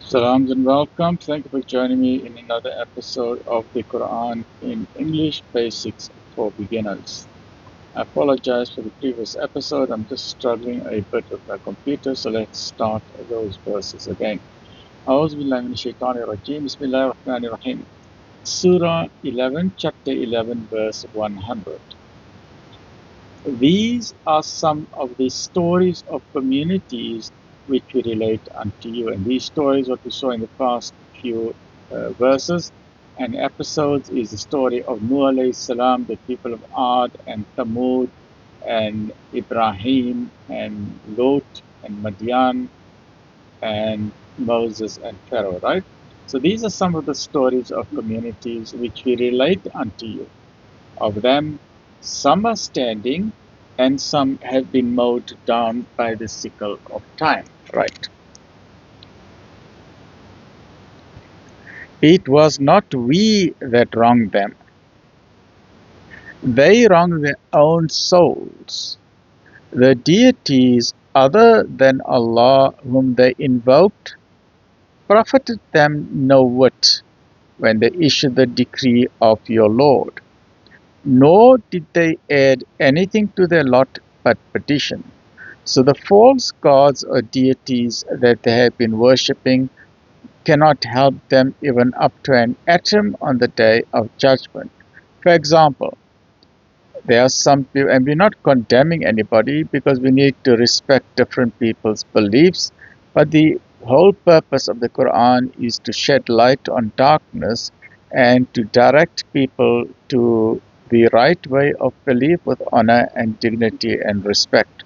Salams and welcome. Thank you for joining me in another episode of the Quran in English Basics for Beginners. I apologize for the previous episode. I'm just struggling a bit with my computer, so let's start those verses again. A'udhu billahi minash shaitani rajim. Bismillahir Rahmanir Rahim. Surah 11, chapter 11, verse 100. These are some of the stories of communities which we relate unto you. And these stories, what we saw in the past few verses and episodes, is the story of Nuh alayhi salam, the people of Ad and Thamud, and Ibrahim and Lot and Madian and Moses and Pharaoh, right? So these are some of the stories of communities which we relate unto you. Of them, some are standing and some have been mowed down by the sickle of time. Right. It was not we that wronged them. They wronged their own souls. The deities other than Allah whom they invoked profited them no whit when they issued the decree of your Lord. Nor did they add anything to their lot but perdition. So the false gods or deities that they have been worshipping cannot help them even up to an atom on the day of judgment. For example, there are some people, and we're not condemning anybody because we need to respect different people's beliefs, but the whole purpose of the Quran is to shed light on darkness and to direct people to the right way of belief with honor and dignity and respect.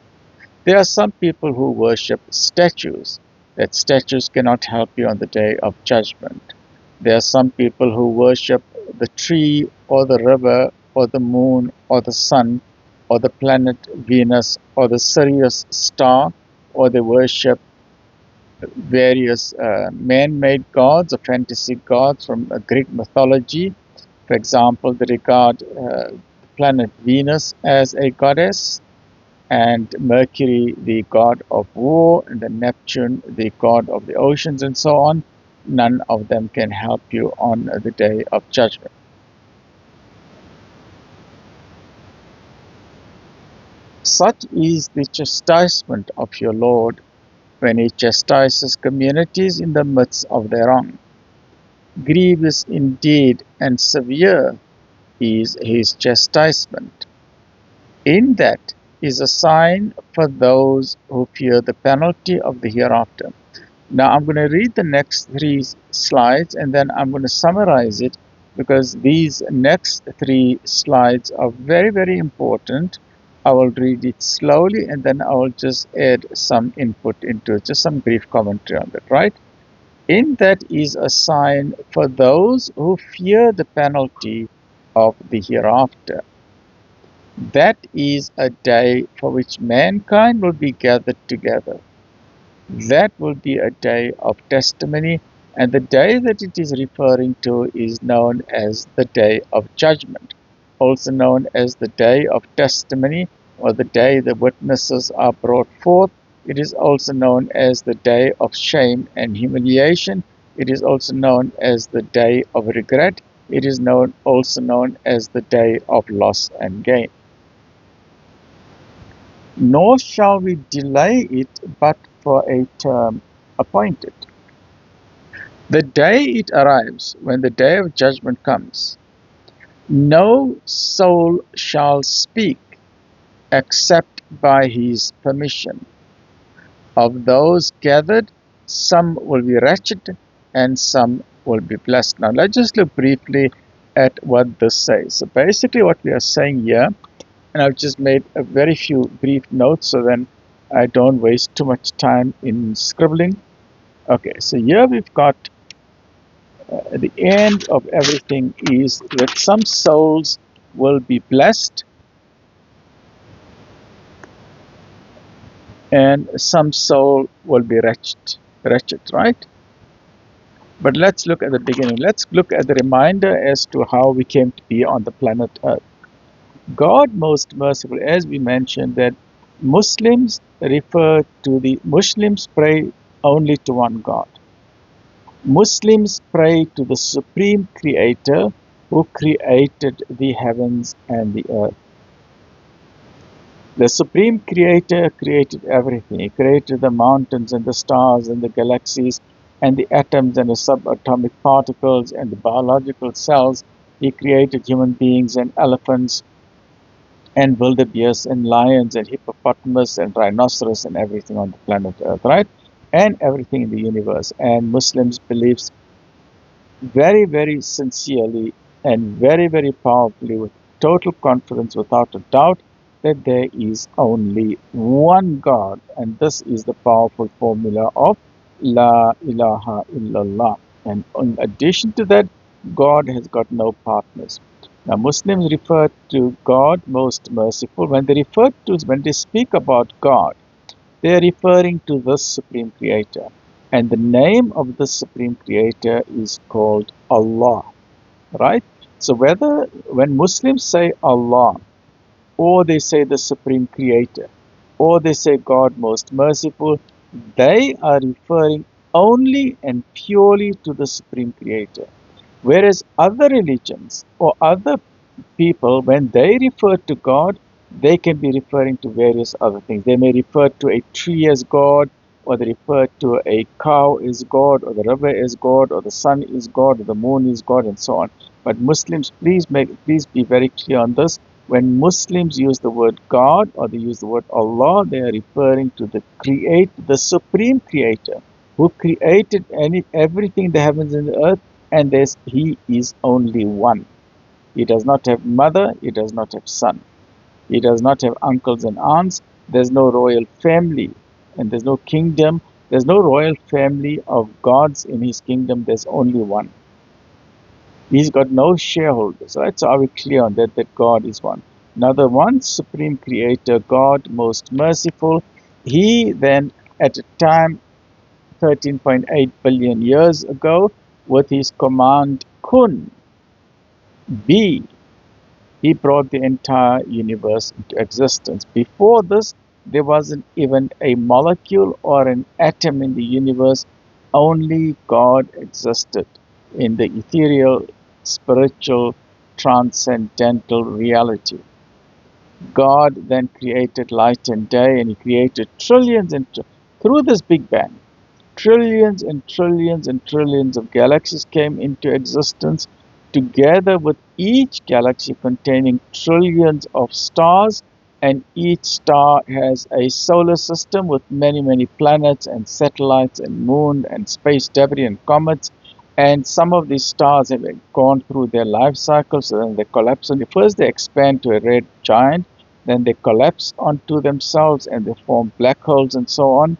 There are some people who worship statues, that statues cannot help you on the day of judgment. There are some people who worship the tree or the river or the moon or the sun or the planet Venus or the Sirius star, or they worship various man-made gods or fantasy gods from Greek mythology. For example, they regard the planet Venus as a goddess, and Mercury the god of war, and then Neptune the god of the oceans, and so on. None of them can help you on the day of judgment. Such is the chastisement of your Lord when he chastises communities in the midst of their wrong. Grievous indeed and severe is his chastisement. In that is a sign for those who fear the penalty of the hereafter. Now I'm going to read the next three slides and then I'm going to summarize it, because these next three slides are very, very important. I will read it slowly and then I will just add some input into it, just some brief commentary on it, right? In that is a sign for those who fear the penalty of the hereafter. That is a day for which mankind will be gathered together. That will be a day of testimony, and the day that it is referring to is known as the day of judgment, also known as the day of testimony, or the day the witnesses are brought forth. It is also known as the day of shame and humiliation. It is also known as the day of regret. It is also known as the day of loss and gain. Nor shall we delay it but for a term appointed. The day it arrives, when the day of judgment comes, no soul shall speak except by his permission. Of those gathered, some will be wretched and some will be blessed. Now let's just look briefly at what this says. So basically what we are saying here, and I've just made a very few brief notes so then I don't waste too much time in scribbling. Okay, so here we've got the end of everything is that some souls will be blessed and some soul will be wretched, right? But let's look at the beginning. Let's look at the reminder as to how we came to be on the planet Earth. God most merciful, as we mentioned, that Muslims pray only to one God. Muslims pray to the Supreme Creator who created the heavens and the earth. The Supreme Creator created everything. He created the mountains and the stars and the galaxies and the atoms and the subatomic particles and the biological cells. He created human beings and elephants and wildebeest and lions and hippopotamus and rhinoceros and everything on the planet Earth, right? And everything in the universe. And Muslims believe very, very sincerely and very, very powerfully, with total confidence, without a doubt, that there is only one God. And this is the powerful formula of La ilaha illallah. And in addition to that, God has got no partners. Now, Muslims refer to God most merciful. When they speak about God, they are referring to the Supreme Creator. And the name of the Supreme Creator is called Allah, right? So when Muslims say Allah, or they say the Supreme Creator, or they say God most merciful, they are referring only and purely to the Supreme Creator. Whereas other religions or other people, when they refer to God, they can be referring to various other things. They may refer to a tree as God, or they refer to a cow as God, or the river as God, or the sun is God, or the moon is God, and so on. But Muslims, please be very clear on this. When Muslims use the word God or they use the word Allah, they are referring to the Supreme Creator, who created everything in the heavens and the earth, and He is only one. He does not have mother, he does not have son. He does not have uncles and aunts. There's no royal family, and there's no kingdom. There's no royal family of gods in his kingdom. There's only one. He's got no shareholders, right? So are we clear on that God is one? Now the one Supreme Creator, God most merciful, he then at a time 13.8 billion years ago, with his command kun, be, he brought the entire universe into existence. Before this, there wasn't even a molecule or an atom in the universe. Only God existed in the ethereal, spiritual, transcendental reality. God then created light and day, and he created trillions through this Big Bang. Trillions and trillions and trillions of galaxies came into existence, together with each galaxy containing trillions of stars, and each star has a solar system with many, many planets and satellites and moon and space debris and comets. And some of these stars have gone through their life cycle, so then they collapse. And first they expand to a red giant, then they collapse onto themselves and they form black holes and so on.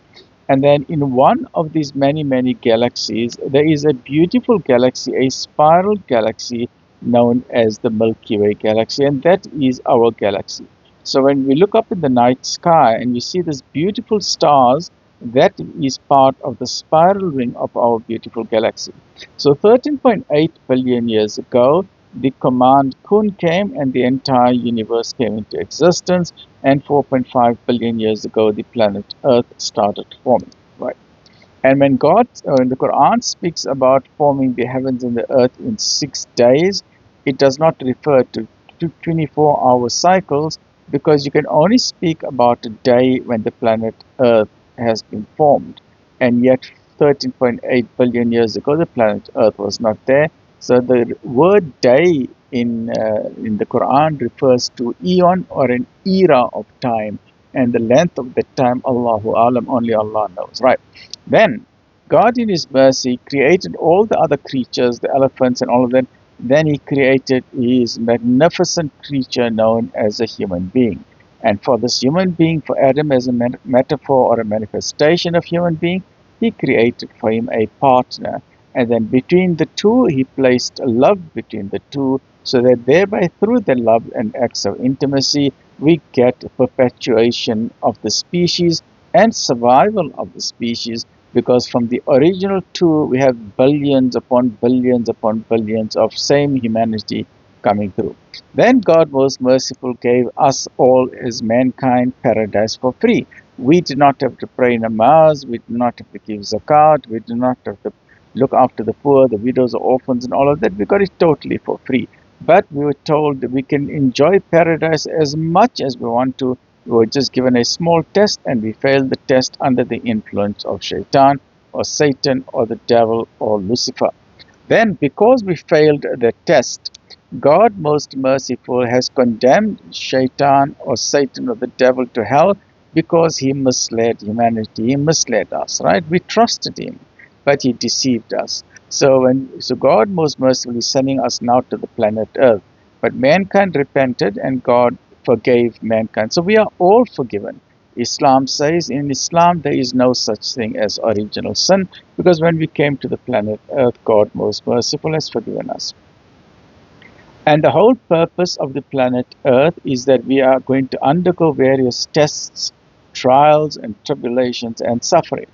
And then in one of these many, many galaxies, there is a beautiful galaxy, a spiral galaxy known as the Milky Way galaxy, and that is our galaxy. So when we look up in the night sky and we see these beautiful stars, that is part of the spiral ring of our beautiful galaxy. So 13.8 billion years ago, the command kun came and the entire universe came into existence, and 4.5 billion years ago the planet Earth started forming, right? And when the Quran speaks about forming the heavens and the earth in 6 days, it does not refer to 24-hour cycles, because you can only speak about a day when the planet Earth has been formed. And yet 13.8 billion years ago the planet Earth was not there. So the word day in the Quran refers to eon, or an era of time, and the length of the time, Allahu Alam, only Allah knows, right? Then God in his mercy created all the other creatures, the elephants and all of that. Then he created his magnificent creature known as a human being. And for this human being, for Adam as a metaphor or a manifestation of human being, he created for him a partner. And then between the two, he placed love between the two, so that thereby, through the love and acts of intimacy, we get perpetuation of the species and survival of the species, because from the original two, we have billions upon billions upon billions of same humanity coming through. Then God most merciful gave us all as mankind paradise for free. We did not have to pray namaz, we did not have to give zakat, we did not have to look after the poor, the widows, the orphans, and all of that. We got it totally for free. But we were told that we can enjoy paradise as much as we want to. We were just given a small test and we failed the test under the influence of Shaitan or Satan or the devil or Lucifer. Then, because we failed the test, God, most merciful, has condemned Shaitan or Satan or the devil to hell because he misled humanity. He misled us, right? We trusted him, but he deceived us. So God, most mercifully, is sending us now to the planet Earth. But mankind repented and God forgave mankind. So we are all forgiven. Islam says in Islam there is no such thing as original sin, because when we came to the planet Earth, God, most merciful, has forgiven us. And the whole purpose of the planet Earth is that we are going to undergo various tests, trials, and tribulations and suffering.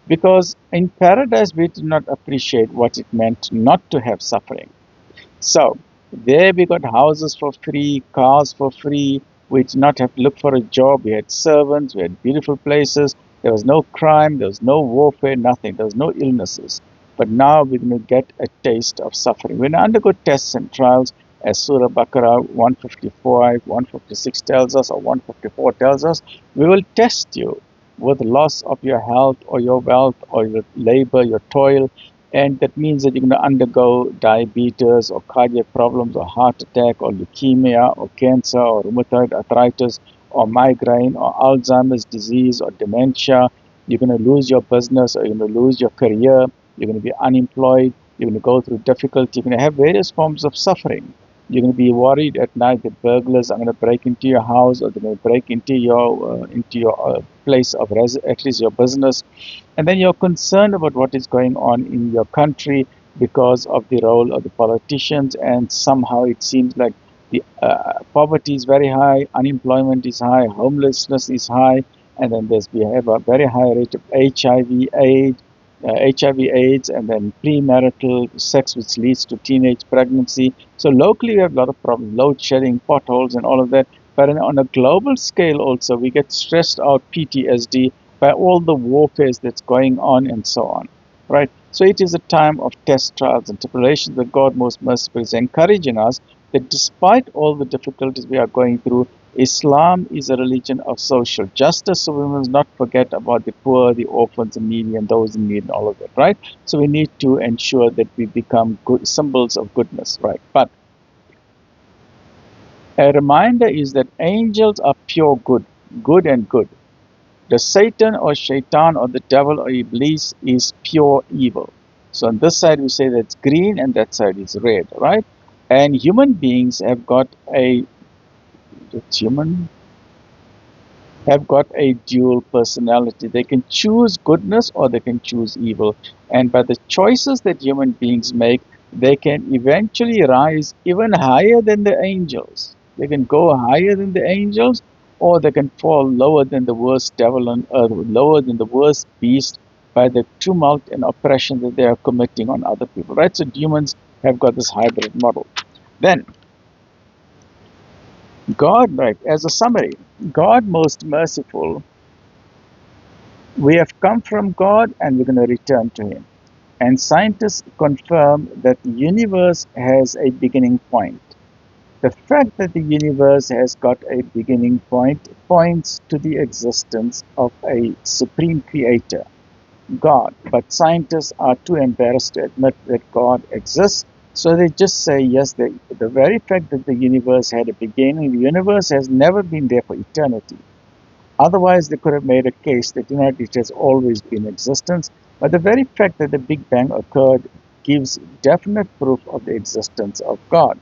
Because in paradise, we did not appreciate what it meant not to have suffering. So there we got houses for free, cars for free. We did not have to look for a job. We had servants. We had beautiful places. There was no crime. There was no warfare, nothing. There was no illnesses. But now we're going to get a taste of suffering. We're going to undergo tests and trials, as Surah Baqarah 155, 156 tells us, or 154 tells us. We will test you with loss of your health or your wealth or your labor, your toil. And that means that you're going to undergo diabetes or cardiac problems or heart attack or leukemia or cancer or rheumatoid arthritis or migraine or Alzheimer's disease or dementia. You're going to lose your business or you're going to lose your career. You're going to be unemployed. You're going to go through difficulty. You're going to have various forms of suffering. You're going to be worried at night that burglars are going to break into your house or they're going to break into your place of residence, at least your business. And then you're concerned about what is going on in your country because of the role of the politicians, and somehow it seems like the poverty is very high, unemployment is high, homelessness is high, and then we have a very high rate of HIV/AIDS, and then premarital sex, which leads to teenage pregnancy. So locally, we have a lot of problems, load shedding, potholes, and all of that. But on a global scale, also, we get stressed out, PTSD, by all the warfare that's going on and so on, right? So it is a time of test, trials, and tribulations that God, most merciful, is encouraging us that despite all the difficulties we are going through, Islam is a religion of social justice, so we must not forget about the poor, the orphans, the needy, and those in need, and all of that, right? So we need to ensure that we become good symbols of goodness, right? But a reminder is that angels are pure good, good and good. The Satan or Shaitan or the devil or Iblis is pure evil. So on this side we say that's green and that side is red, right? And human beings have got a dual personality. They can choose goodness or they can choose evil. And by the choices that human beings make, they can eventually rise even higher than the angels. They can go higher than the angels, or they can fall lower than the worst devil on earth, lower than the worst beast, by the tumult and oppression that they are committing on other people, right? So humans have got this hybrid model. Then, God, right, as a summary, God, most merciful, we have come from God and we're going to return to Him. And scientists confirm that the universe has a beginning point. The fact that the universe has got a beginning point points to the existence of a supreme creator, God. But scientists are too embarrassed to admit that God exists, so they just say, yes, the very fact that the universe had a beginning, the universe has never been there for eternity. Otherwise, they could have made a case that it has always been in existence. But the very fact that the Big Bang occurred gives definite proof of the existence of God.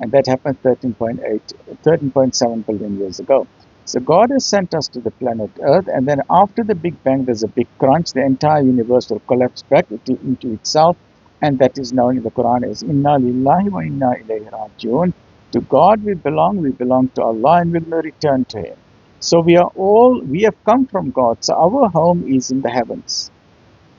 And that happened 13.7 billion years ago. So God has sent us to the planet Earth, and then after the Big Bang, there's a big crunch. The entire universe will collapse back into itself, and that is known in the Quran as Inna Lillahi wa Inna Ilayhi Raji'un. To God we belong to Allah, and we will return to Him. So we have come from God. So our home is in the heavens.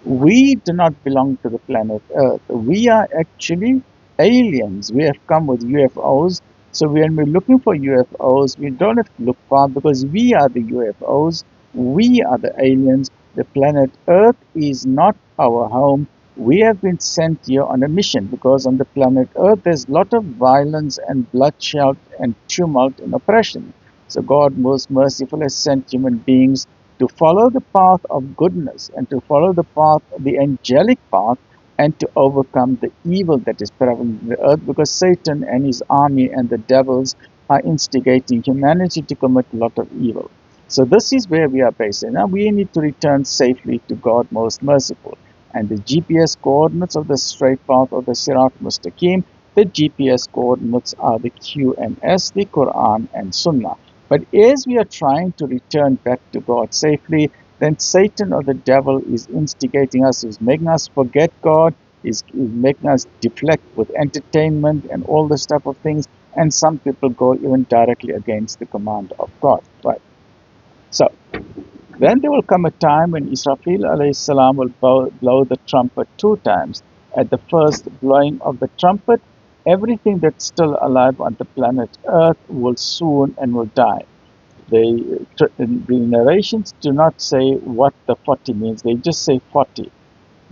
We do not belong to the planet Earth. We are actually aliens. We have come with UFOs. So when we're looking for UFOs, we don't have to look far because we are the UFOs. We are the aliens. The planet Earth is not our home. We have been sent here on a mission because on the planet Earth there's a lot of violence and bloodshed and tumult and oppression. So God, most merciful, has sent human beings to follow the path of goodness and to follow the path, the angelic path, and to overcome the evil that is prevalent in the earth, because Satan and his army and the devils are instigating humanity to commit a lot of evil. So this is where we are based. And now we need to return safely to God most merciful. And the GPS coordinates of the straight path of the Sirat Mustaqim, the GPS coordinates are the Q and S, the Quran and Sunnah. But as we are trying to return back to God safely, then Satan or the devil is instigating us, is making us forget God, is making us deflect with entertainment and all this type of things. And some people go even directly against the command of God. Right. So then there will come a time when Israfil alayhi salam will blow the trumpet 2 times. At the first blowing of the trumpet, everything that's still alive on the planet Earth will soon and will die. The narrations do not say what the 40 means, they just say 40.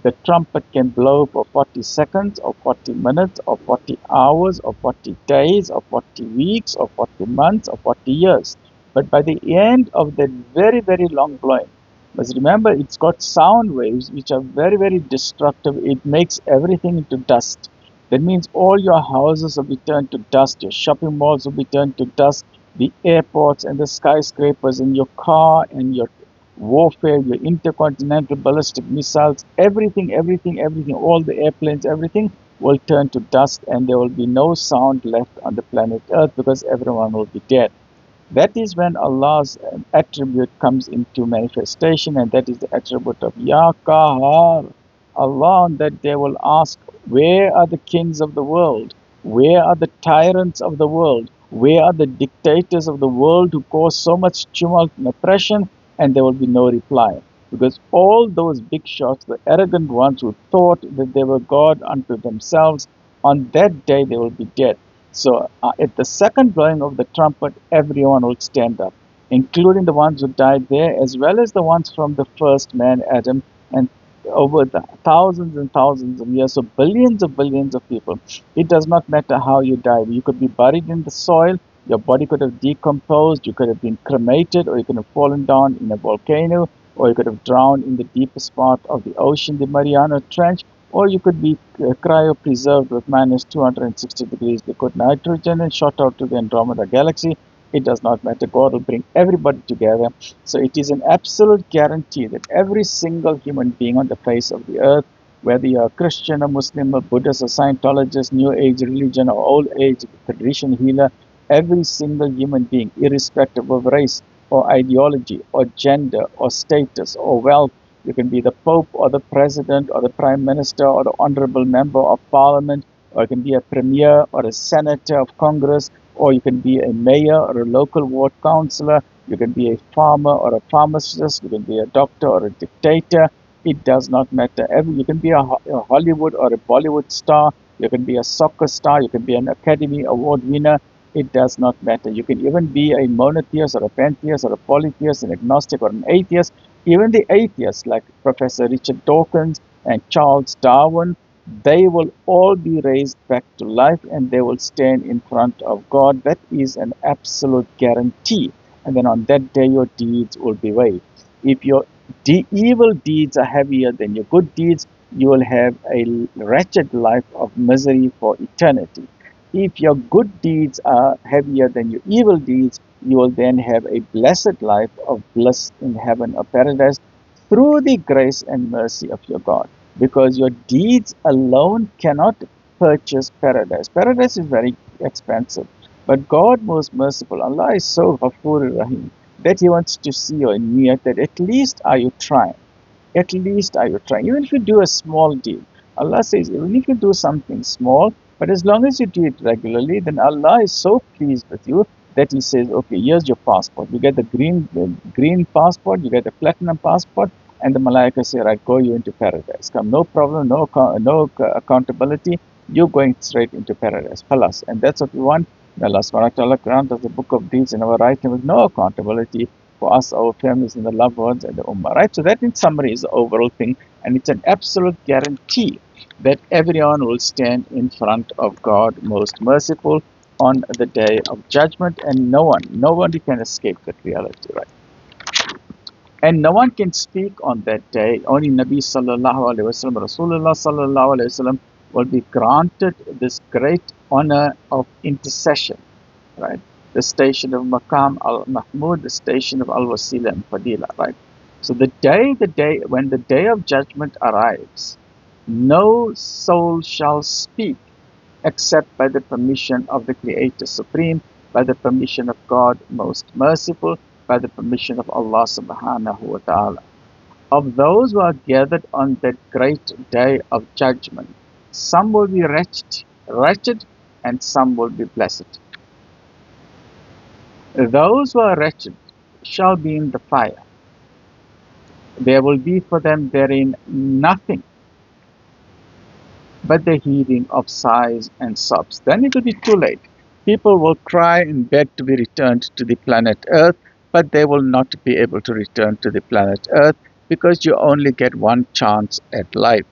The trumpet can blow for 40 seconds or 40 minutes or 40 hours or 40 days or 40 weeks or 40 months or 40 years. But by the end of that very, very long blowing, must remember it's got sound waves which are very, very destructive. It makes everything into dust. That means all your houses will be turned to dust, your shopping malls will be turned to dust, the airports and the skyscrapers and your car and your warfare, your intercontinental ballistic missiles, everything, all the airplanes, everything will turn to dust, and there will be no sound left on the planet Earth because everyone will be dead. That is when Allah's attribute comes into manifestation, and that is the attribute of Ya Qahar. Allah on that day will ask, where are the kings of the world? Where are the tyrants of the world? Where are the dictators of the world who cause so much tumult and oppression? And there will be no reply. Because all those big shots, the arrogant ones who thought that they were God unto themselves, on that day they will be dead. So at the second blowing of the trumpet, everyone will stand up, including the ones who died there, as well as the ones from the first man, Adam, and over the thousands and thousands of years, so billions of people. It does not matter how you die. You could be buried in the soil, your body could have decomposed, you could have been cremated, or you could have fallen down in a volcano, or you could have drowned in the deepest part of the ocean, the Mariana Trench, or you could be cryopreserved with minus 260 degrees liquid nitrogen and shot out to the Andromeda galaxy. It does not matter. God will bring everybody together. So it is an absolute guarantee that every single human being on the face of the earth, whether you're a Christian, a Muslim, a Buddhist, a Scientologist, New Age religion, or Old Age tradition healer, every single human being, irrespective of race or ideology or gender or status or wealth, you can be the Pope or the President or the Prime Minister or the Honorable Member of Parliament, or you can be a Premier or a Senator of Congress, or you can be a Mayor or a local ward councillor, you can be a farmer or a pharmacist, you can be a doctor or a dictator. It does not matter. You can be a Hollywood or a Bollywood star, you can be a soccer star, you can be an Academy Award winner. It does not matter. You can even be a monotheist or a pantheist or a polytheist, an agnostic or an atheist. Even the atheists like Professor Richard Dawkins and Charles Darwin, they will all be raised back to life and they will stand in front of God. That is an absolute guarantee. And then on that day, your deeds will be weighed. If your evil deeds are heavier than your good deeds, you will have a wretched life of misery for eternity. If your good deeds are heavier than your evil deeds, you will then have a blessed life of bliss in heaven or paradise through the grace and mercy of your God. Because your deeds alone cannot purchase paradise. Paradise is very expensive. But God, most merciful, Allah is so Ghafoor Rahim, that He wants to see your niyat, that at least are you trying. At least are you trying. Even if you do a small deed, Allah says, even if you do something small, but as long as you do it regularly, then Allah is so pleased with you that He says, okay, here's your passport. You get the green passport, you get the platinum passport, and the Malaika say, right, go you into paradise. Come, no problem, no accountability. You're going straight into paradise. Khalas. And that's what we want. Allah subhanahu wa ta'ala grant us the book of deeds in our right hand with no accountability for us, our families, and the loved ones, and the Ummah, right? So that in summary is the overall thing, and it's an absolute guarantee that everyone will stand in front of God most merciful on the day of judgment, and nobody can escape that reality, right? And no one can speak on that day. Only Nabi Sal'lal'laa'hu A'layhi Was'sallam, Rasulullah Sal'lal'laa'hu A'layhi Was'sallam will be granted this great honor of intercession, right? The station of Maqam al-Mahmud, the station of al-Wasila and Fadila, right? So the day, when the day of judgment arrives, no soul shall speak except by the permission of the Creator Supreme, by the permission of God Most Merciful, by the permission of Allah Subhanahu wa Ta'ala. Of those who are gathered on that great day of judgment, some will be wretched, and some will be blessed. Those who are wretched shall be in the fire. There will be for them therein nothing but the heaving of sighs and sobs. Then it will be too late. People will cry and beg to be returned to the planet Earth, but they will not be able to return to the planet Earth because you only get one chance at life.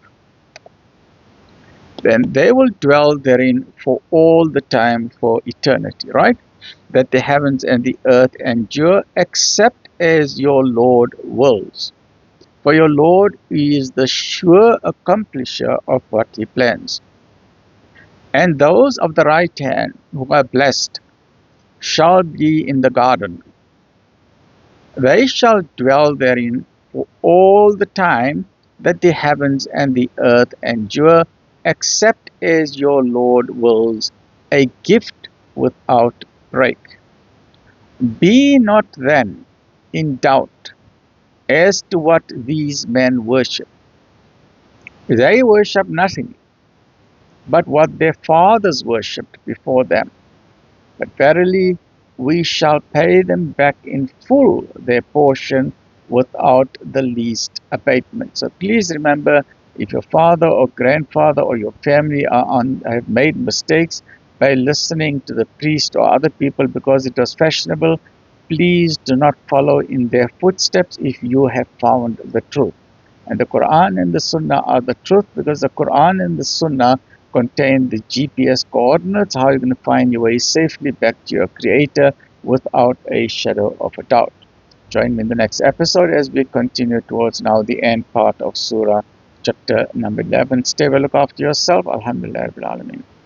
Then they will dwell therein for all the time, for eternity, right? That the heavens and the earth endure, except as your Lord wills. For your Lord is the sure accomplisher of what He plans. And those of the right hand who are blessed shall be in the garden. They shall dwell therein for all the time that the heavens and the earth endure, except as your Lord wills, a gift without break. Be not then in doubt as to what these men worship. They worship nothing but what their fathers worshipped before them. But verily, we shall pay them back in full their portion without the least abatement. So please remember, if your father or grandfather or your family have made mistakes by listening to the priest or other people because it was fashionable, please do not follow in their footsteps if you have found the truth. And the Quran and the Sunnah are the truth, because the Quran and the Sunnah contain the GPS coordinates, how you're going to find your way safely back to your Creator without a shadow of a doubt. Join me in the next episode as we continue towards now the end part of Surah chapter number 11. Stay well, look after yourself. Alhamdulillah Rabbil Alameen.